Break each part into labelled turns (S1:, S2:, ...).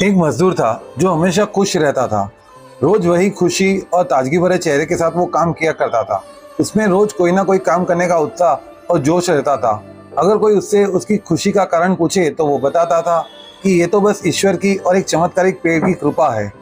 S1: एक मजदूर था जो हमेशा खुश रहता था। रोज वही खुशी और ताजगी भरे चेहरे के साथ वो काम किया करता था। उसमें रोज कोई ना कोई काम करने का उत्साह और जोश रहता था। अगर कोई उससे उसकी खुशी का कारण पूछे तो वो बताता था कि ये तो बस ईश्वर की और एक चमत्कारिक पेड़ की कृपा है।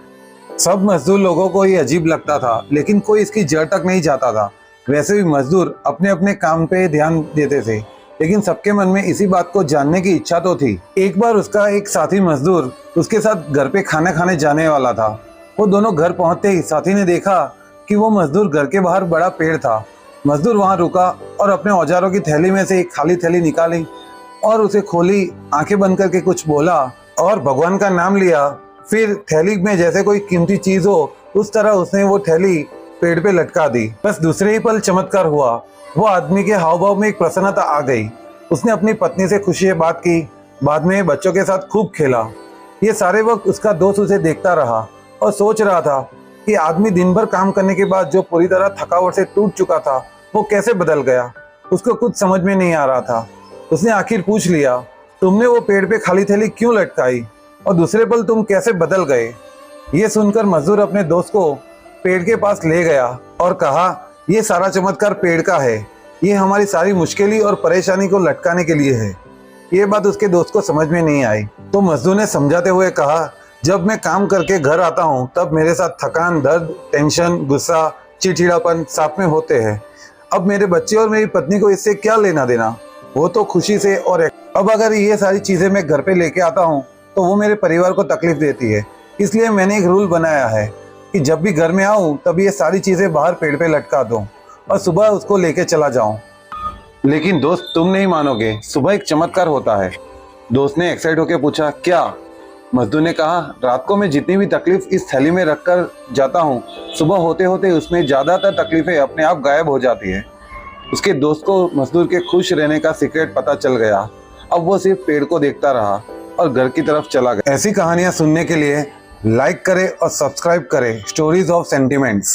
S1: सब मजदूर लोगों को ये अजीब लगता था, लेकिन कोई इसकी जड़ तक नहीं जाता था। वैसे भी मजदूर अपने अपने काम पे ध्यान देते थे, लेकिन सबके मन में इसी बात को जानने की इच्छा तो थी। एक बार उसका एक साथी मजदूर उसके साथ घर पे खाना खाने जाने वाला था। वो दोनों घर पहुंचते ही साथी ने देखा कि वो मजदूर घर के बाहर बड़ा पेड़ था। मजदूर वहां रुका और अपने औजारों की थैली में से एक खाली थैली निकाली और उसे खोली, आंखें बंद करके कुछ बोला और भगवान का नाम लिया। फिर थैली में जैसे कोई कीमती चीज हो उस तरह उसने वो थैली पेड़ पे लटका दी। बस दूसरे ही पल चमत्कार हुआ। वो आदमी के हाव भाव में एक प्रसन्नता आ गई। उसने अपनी पत्नी से खुशी से बात की, बाद में बच्चों के साथ खूब खेला। ये सारे वक्त उसका दोस्त उसे देखता रहा और सोच रहा था कि आदमी दिन भर काम करने के बाद जो पूरी तरह थकावट से टूट चुका था वो कैसे बदल गया। उसको कुछ समझ में नहीं आ रहा था। उसने आखिर पूछ लिया, तुमने वो पेड़ पे खाली थैली क्यों लटकाई और दूसरे पल तुम कैसे बदल गए? ये सुनकर मजदूर अपने दोस्त को पेड़ के पास ले गया और कहा, ये सारा चमत्कार पेड़ का है। ये हमारी सारी मुश्किलें और परेशानी को लटकाने के लिए है। ये बात उसके दोस्त को समझ में नहीं आई, तो मजदूर ने समझाते हुए कहा, जब मैं काम करके घर आता हूँ तब मेरे साथ थकान, दर्द, टेंशन, गुस्सा, चिड़चिड़ापन साथ में होते हैं। अब मेरे बच्चे और मेरी पत्नी को इससे क्या लेना देना? वो तो खुशी से और अब अगर ये सारी चीजें मैं घर पे लेके आता हूँ तो वो मेरे परिवार को तकलीफ देती है। इसलिए मैंने एक रूल बनाया है कि जब भी घर में आऊँ तब ये सारी चीजें बाहर पेड़ पे लटका दूं और सुबह उसको लेके चला जाऊं। लेकिन दोस्त, तुम नहीं मानोगे, सुबह एक चमत्कार होता है। दोस्त ने एक्साइट होकर पूछा, क्या? मजदूर ने कहा, रात को मैं जितनी भी तकलीफ इस थैली में रखकर जाता हूँ, सुबह होते होते उसमें ज्यादातर तकलीफें अपने आप गायब हो जाती है। उसके दोस्त को मजदूर के खुश रहने का सीक्रेट पता चल गया। अब वो सिर्फ पेड़ को देखता रहा और घर की तरफ चला गया। ऐसी कहानियां सुनने के लिए लाइक करें और सब्सक्राइब करें स्टोरीज ऑफ सेंटिमेंट्स।